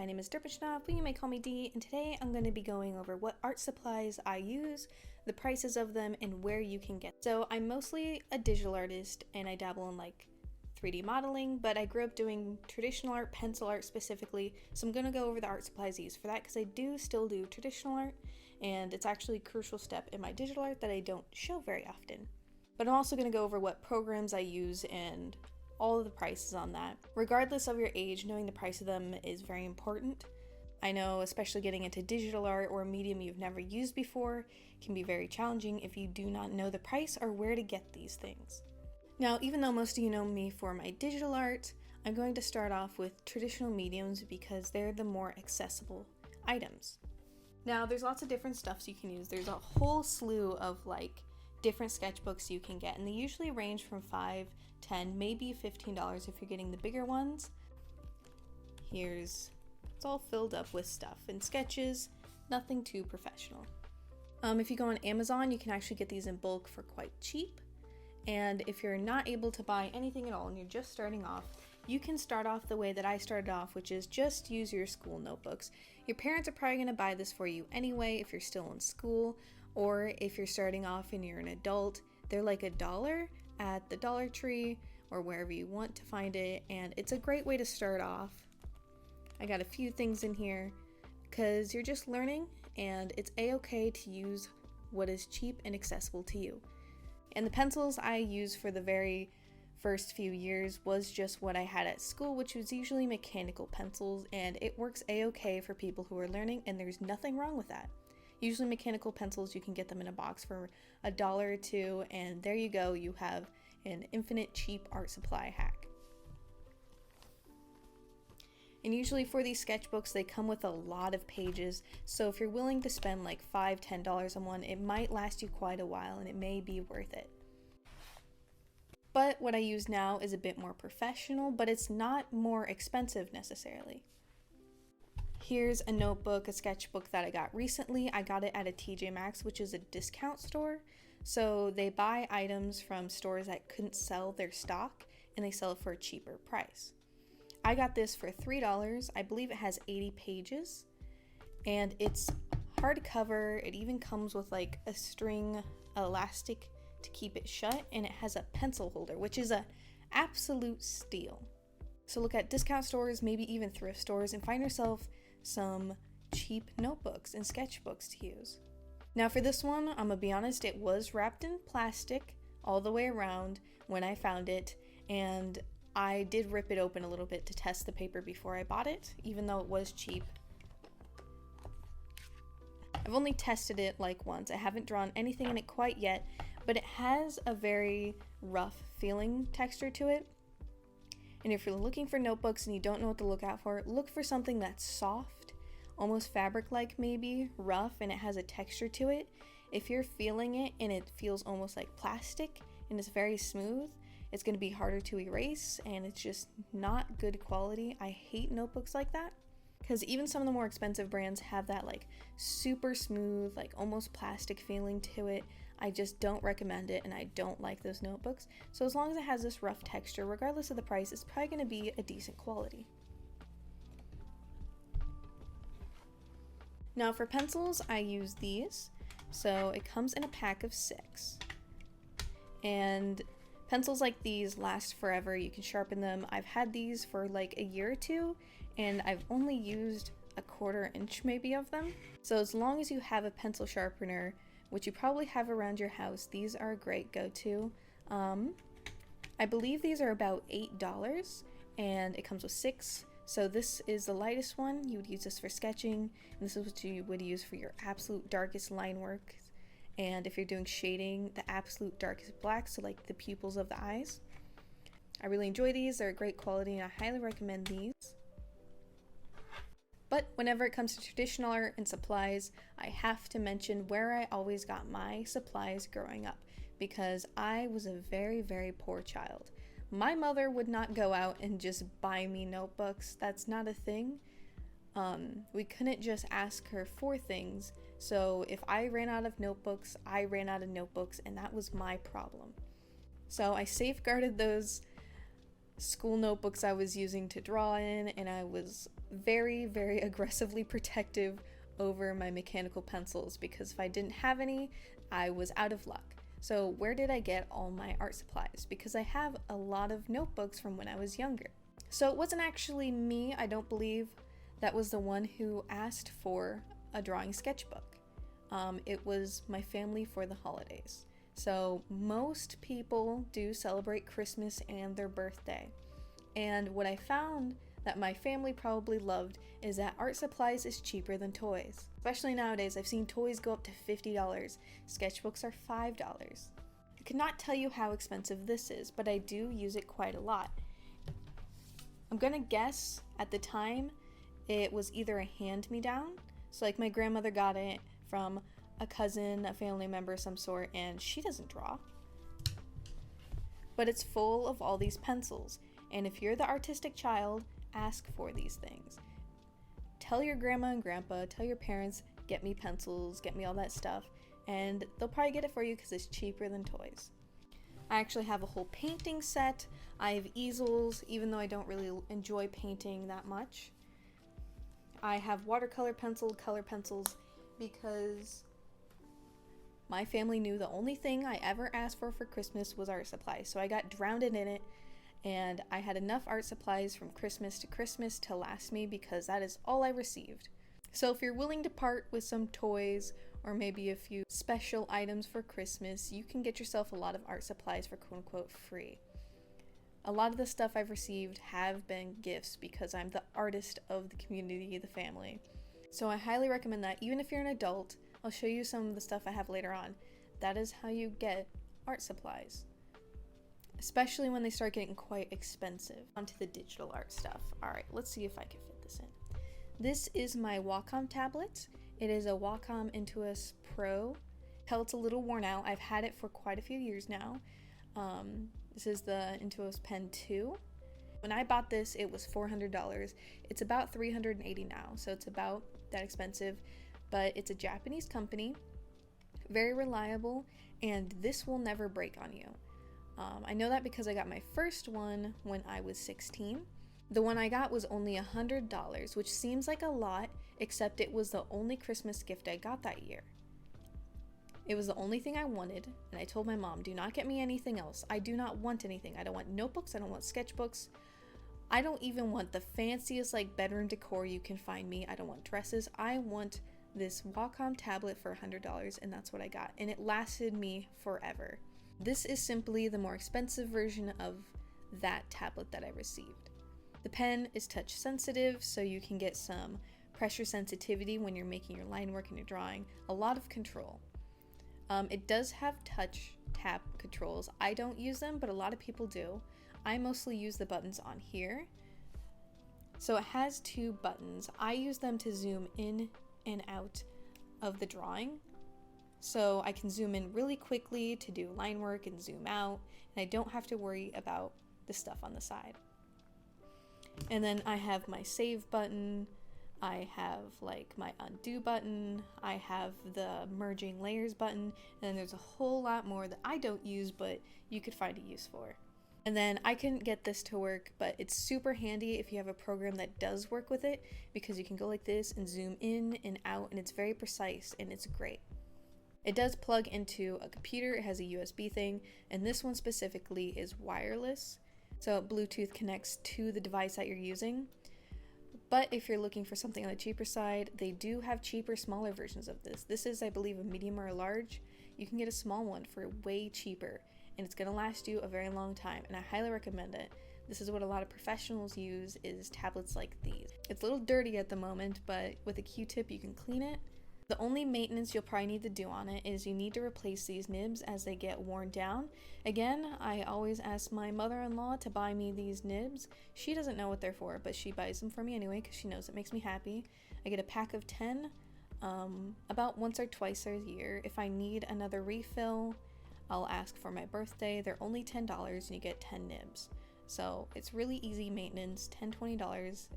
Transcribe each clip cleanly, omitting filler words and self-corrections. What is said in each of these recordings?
my name is Derpichnov, but you may call me D, and today I'm going to be going over what art supplies I use, the prices of them, and where you can get. So I'm mostly a digital artist, and I dabble in like 3D modeling, but I grew up doing traditional art, pencil art specifically, so I'm going to go over the art supplies I use for that because I do still do traditional art, and it's actually a crucial step in my digital art that I don't show very often. But I'm also going to go over what programs I use and all of the prices on that. Regardless of your age, knowing the price of them is very important. I know especially getting into digital art or a medium you've never used before can be very challenging if you do not know the price or where to get these things. Now, even though most of you know me for my digital art, I'm going to start off with traditional mediums because they're the more accessible items. Now, there's lots of different stuffs you can use. There's a whole slew of like different sketchbooks you can get, and they usually range from $5, $10, maybe $15 if you're getting the bigger ones. It's all filled up with stuff and sketches, nothing too professional. If you go on Amazon, you can actually get these in bulk for quite cheap. And if you're not able to buy anything at all and you're just starting off, you can start off the way that I started off, which is just use your school notebooks. Your parents are probably going to buy this for you anyway if you're still in school, or if you're starting off and you're an adult. They're like $1 at the Dollar Tree or wherever you want to find it, and it's a great way to start off. I got a few things in here because you're just learning, and it's a-okay to use what is cheap and accessible to you. And the pencils I used for the very first few years was just what I had at school, which was usually mechanical pencils, and it works a-okay for people who are learning, and there's nothing wrong with that. Usually mechanical pencils, you can get them in a box for $1 or $2, and there you go, you have an infinite cheap art supply hack. And usually for these sketchbooks, they come with a lot of pages, so if you're willing to spend like $5, $10 on one, it might last you quite a while and it may be worth it. But what I use now is a bit more professional, but it's not more expensive necessarily. Here's a notebook, a sketchbook that I got recently. I got it at a TJ Maxx, which is a discount store. So they buy items from stores that couldn't sell their stock, and they sell it for a cheaper price. I got this for $3. I believe it has 80 pages, and it's hardcover. It even comes with like a string elastic to keep it shut, and it has a pencil holder, which is an absolute steal. So look at discount stores, maybe even thrift stores, and find yourself some cheap notebooks and sketchbooks to use. Now for this one, I'm gonna be honest, it was wrapped in plastic all the way around when I found it, and I did rip it open a little bit to test the paper before I bought it, even though it was cheap. I've only tested it like once. I haven't drawn anything in it quite yet, but it has a very rough feeling texture to it. And if you're looking for notebooks and you don't know what to look out for, look for something that's soft, almost fabric-like maybe, rough, and it has a texture to it. If you're feeling it and it feels almost like plastic and it's very smooth, it's going to be harder to erase, and it's just not good quality. I hate notebooks like that because even some of the more expensive brands have that like super smooth, like almost plastic feeling to it. I just don't recommend it, and I don't like those notebooks. So as long as it has this rough texture, regardless of the price, it's probably going to be a decent quality. Now for pencils, I use these. So it comes in a pack of 6. And pencils like these last forever. You can sharpen them. I've had these for like a year or two, and I've only used a 1/4 inch maybe of them. So as long as you have a pencil sharpener, which you probably have around your house, these are a great go-to. I believe these are about $8, and it comes with 6. So this is the lightest one. You would use this for sketching, and this is what you would use for your absolute darkest line work. And if you're doing shading, the absolute darkest black, so like the pupils of the eyes. I really enjoy these. They're a great quality, and I highly recommend these. But whenever it comes to traditional art and supplies, I have to mention where I always got my supplies growing up, because I was a very, very poor child. My mother would not go out and just buy me notebooks. That's not a thing. We couldn't just ask her for things. So if I ran out of notebooks, I ran out of notebooks, and that was my problem. So I safeguarded those school notebooks I was using to draw in, and I was very, very aggressively protective over my mechanical pencils because if I didn't have any, I was out of luck. So where did I get all my art supplies? Because I have a lot of notebooks from when I was younger. So it wasn't actually me, I don't believe, that was the one who asked for a drawing sketchbook. It was my family for the holidays. So most people do celebrate Christmas and their birthday. And what I found that my family probably loved is that art supplies is cheaper than toys. Especially nowadays, I've seen toys go up to $50. Sketchbooks are $5. I could not tell you how expensive this is, but I do use it quite a lot. I'm gonna guess at the time it was either a hand-me-down, so like my grandmother got it from a cousin, a family member of some sort, and she doesn't draw. But it's full of all these pencils, and if you're the artistic child, ask for these things. Tell your grandma and grandpa, tell your parents, get me pencils, get me all that stuff, and they'll probably get it for you because it's cheaper than toys. I actually have a whole painting set. I have easels, even though I don't really enjoy painting that much. I have watercolor pencil, color pencils, because my family knew the only thing I ever asked for Christmas was art supplies, so I got drowned in it, and I had enough art supplies from Christmas to Christmas to last me because that is all I received. So if you're willing to part with some toys or maybe a few special items for Christmas, you can get yourself a lot of art supplies for quote-unquote free. A lot of the stuff I've received have been gifts because I'm the artist of the community, the family. So I highly recommend that. Even if you're an adult, I'll show you some of the stuff I have later on. That is how you get art supplies. Especially when they start getting quite expensive. Onto the digital art stuff. Alright, let's see if I can fit this in. This is my Wacom tablet. It is a Wacom Intuos Pro. Tell it's a little worn out. I've had it for quite a few years now. This is the Intuos Pen 2. When I bought this, it was $400. It's about $380 now, so it's about that expensive, but it's a Japanese company, very reliable, and this will never break on you. I know that because I got my first one when I was 16. The one I got was only $100, which seems like a lot, except it was the only Christmas gift I got that year. It was the only thing I wanted, and I told my mom, do not get me anything else. I do not want anything. I don't want notebooks, I don't want sketchbooks. I don't even want the fanciest like bedroom decor you can find me. I don't want dresses. I want this Wacom tablet for $100, and that's what I got, and it lasted me forever. This is simply the more expensive version of that tablet that I received. The pen is touch sensitive, so you can get some pressure sensitivity when you're making your line work and your drawing. A lot of control. It does have touch tap controls. I don't use them, but a lot of people do. I mostly use the buttons on here. So it has two buttons. I use them to zoom in and out of the drawing. So I can zoom in really quickly to do line work and zoom out, and I don't have to worry about the stuff on the side. And then I have my save button, I have like my undo button, I have the merging layers button, and then there's a whole lot more that I don't use but you could find a use for. And then I couldn't get this to work, but it's super handy if you have a program that does work with it, because you can go like this and zoom in and out, and it's very precise and it's great. It does plug into a computer, it has a USB thing, and this one specifically is wireless, so Bluetooth connects to the device that you're using. But if you're looking for something on the cheaper side, they do have cheaper, smaller versions of this. This is, I believe, a medium or a large. You can get a small one for way cheaper, and it's gonna last you a very long time, and I highly recommend it. This is what a lot of professionals use, is tablets like these. It's a little dirty at the moment, but with a Q-tip you can clean it. The only maintenance you'll probably need to do on it is you need to replace these nibs as they get worn down. Again, I always ask my mother-in-law to buy me these nibs. She doesn't know what they're for, but she buys them for me anyway because she knows it makes me happy. I get a pack of 10 about once or twice a year. If I need another refill, I'll ask for my birthday. They're only $10 and you get 10 nibs. So it's really easy maintenance, $10-$20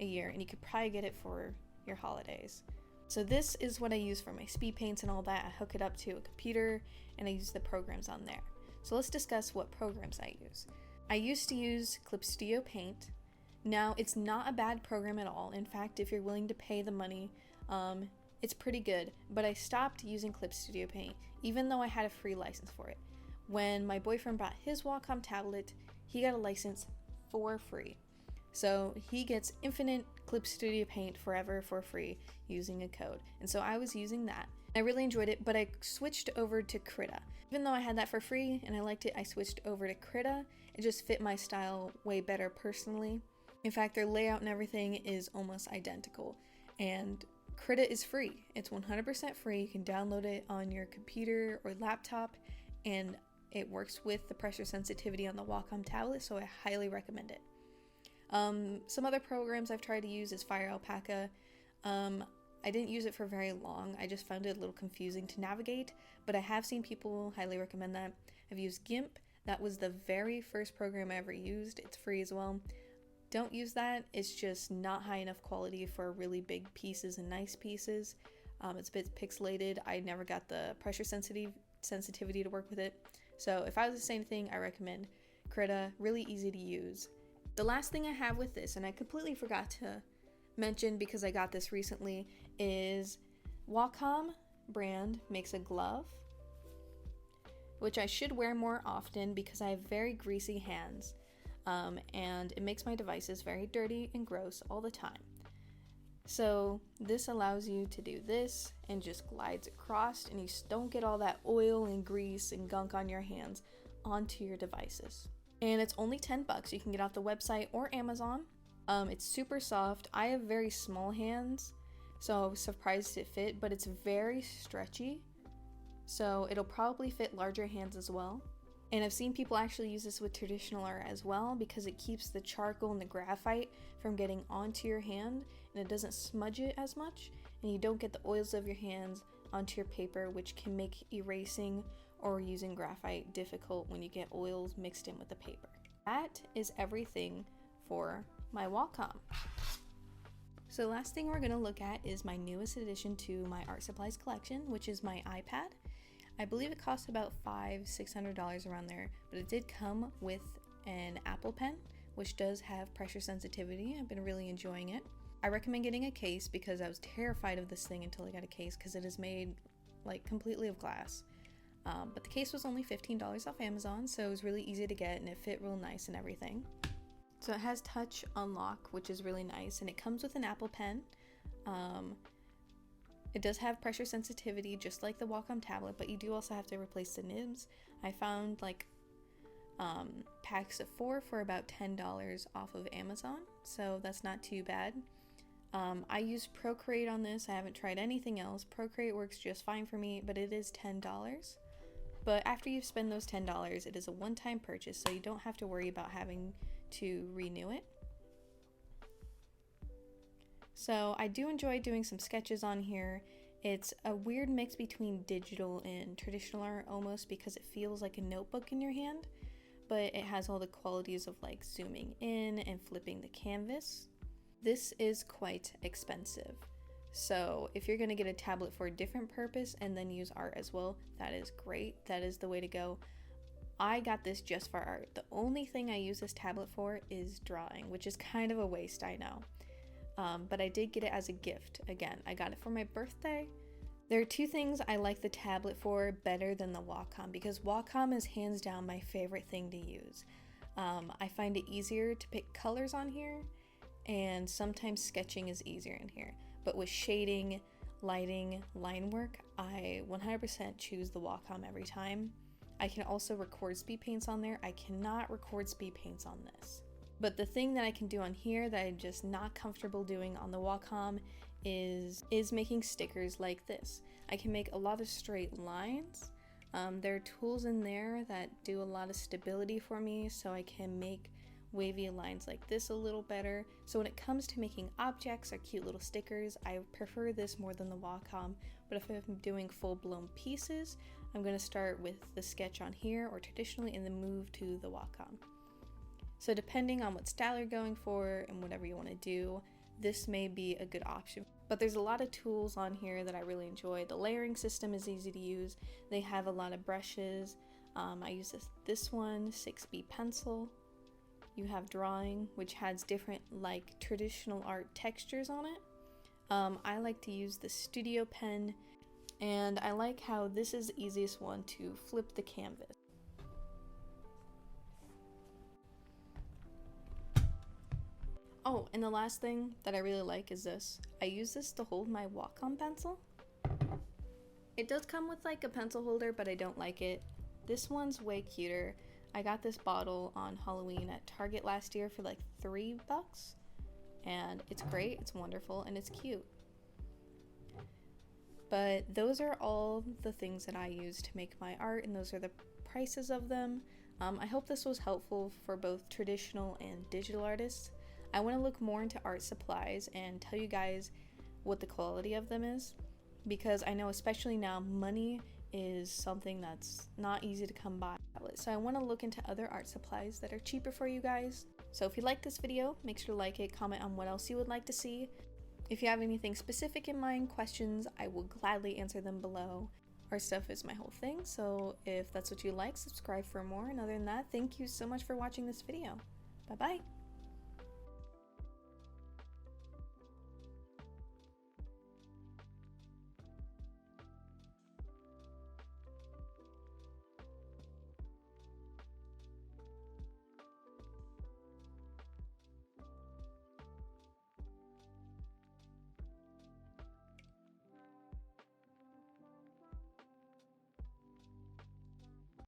a year, and you could probably get it for your holidays. So this is what I use for my speed paints and all that. I hook it up to a computer and I use the programs on there. So let's discuss what programs I use. I used to use Clip Studio Paint. Now, it's not a bad program at all. In fact, if you're willing to pay the money, it's pretty good. But I stopped using Clip Studio Paint, even though I had a free license for it. When my boyfriend bought his Wacom tablet, he got a license for free. So he gets infinite Clip Studio Paint forever for free using a code. And so I was using that. I really enjoyed it, but I switched over to Krita. Even though I had that for free and I liked it, I switched over to Krita. It just fit my style way better personally. In fact, their layout and everything is almost identical. And Krita is free. It's 100% free. You can download it on your computer or laptop, and it works with the pressure sensitivity on the Wacom tablet, so I highly recommend it. Some other programs I've tried to use is Fire Alpaca. I didn't use it for very long. I just found it a little confusing to navigate, but I have seen people highly recommend that. I've used GIMP. That was the very first program I ever used. It's free as well. Don't use that. It's just not high enough quality for really big pieces and nice pieces. It's a bit pixelated. I never got the pressure sensitivity to work with it. So if I was to say anything, I recommend Krita. Really easy to use. The last thing I have with this, and I completely forgot to mention because I got this recently, is Wacom brand makes a glove, which I should wear more often because I have very greasy hands, and it makes my devices very dirty and gross all the time. So this allows you to do this and just glides across, and you don't get all that oil and grease and gunk on your hands onto your devices. And it's only $10. You can get off the website or Amazon. It's super soft. I have very small hands, so I was surprised it fit, but it's very stretchy, so it'll probably fit larger hands as well. And I've seen people actually use this with traditional art as well because it keeps the charcoal and the graphite from getting onto your hand, and it doesn't smudge it as much, and you don't get the oils of your hands onto your paper, which can make erasing or using graphite difficult when you get oils mixed in with the paper. That is everything for my Wacom. So the last thing we're going to look at is my newest addition to my art supplies collection, which is my iPad. I believe it cost about $500-600 around there, but it did come with an Apple Pen, which does have pressure sensitivity. I've been really enjoying it. I recommend getting a case because I was terrified of this thing until I got a case because it is made like completely of glass. But the case was only $15 off Amazon, so it was really easy to get and it fit real nice and everything. So it has touch unlock, which is really nice, and it comes with an Apple Pen. It does have pressure sensitivity just like the Wacom tablet, but you do also have to replace the nibs. I found like packs of 4 for about $10 off of Amazon, so that's not too bad. I use Procreate on this. I haven't tried anything else. Procreate works just fine for me, but it is $10. But after you spend those $10, it is a one-time purchase, so you don't have to worry about having to renew it. So I do enjoy doing some sketches on here. It's a weird mix between digital and traditional art almost because it feels like a notebook in your hand, but it has all the qualities of like zooming in and flipping the canvas. This is quite expensive. So if you're going to get a tablet for a different purpose and then use art as well, that is great. That is the way to go. I got this just for art. The only thing I use this tablet for is drawing, which is kind of a waste, I know. But I did get it as a gift. Again, I got it for my birthday. There are two things I like the tablet for better than the Wacom, because Wacom is hands down my favorite thing to use. I find it easier to pick colors on here, and sometimes sketching is easier in here. But with shading, lighting, line work, I 100% choose the Wacom every time. I can also record speed paints on there. I cannot record speed paints on this. But the thing that I can do on here that I'm just not comfortable doing on the Wacom is making stickers like this. I can make a lot of straight lines. There are tools in there that do a lot of stability for me, so I can make wavy lines like this a little better. So when it comes to making objects or cute little stickers, I prefer this more than the Wacom. But if I'm doing full-blown pieces, I'm going to start with the sketch on here or traditionally and then move to the Wacom. So depending on what style you're going for and whatever you want to do, this may be a good option. But there's a lot of tools on here that I really enjoy. The layering system is easy to use. They have a lot of brushes. I use this one, 6B pencil. You have drawing, which has different like traditional art textures on it. I like to use the studio pen, and I like how this is the easiest one to flip the canvas. Oh, and the last thing that I really like is this. I use this to hold my Wacom pencil. It does come with like a pencil holder, but I don't like it. This one's way cuter. I got this bottle on Halloween at Target last year for like $3, and it's great, it's wonderful, and it's cute. But those are all the things that I use to make my art, and those are the prices of them. I hope this was helpful for both traditional and digital artists. I want to look more into art supplies and tell you guys what the quality of them is, because I know especially now money is something that's not easy to come by. So I want to look into other art supplies that are cheaper for you guys. So if you like this video, make sure to like it, comment on what else you would like to see. If you have anything specific in mind, questions, I will gladly answer them below. Art stuff is my whole thing, so if that's what you like, subscribe for more. And other than that, thank you so much for watching this video. Bye bye!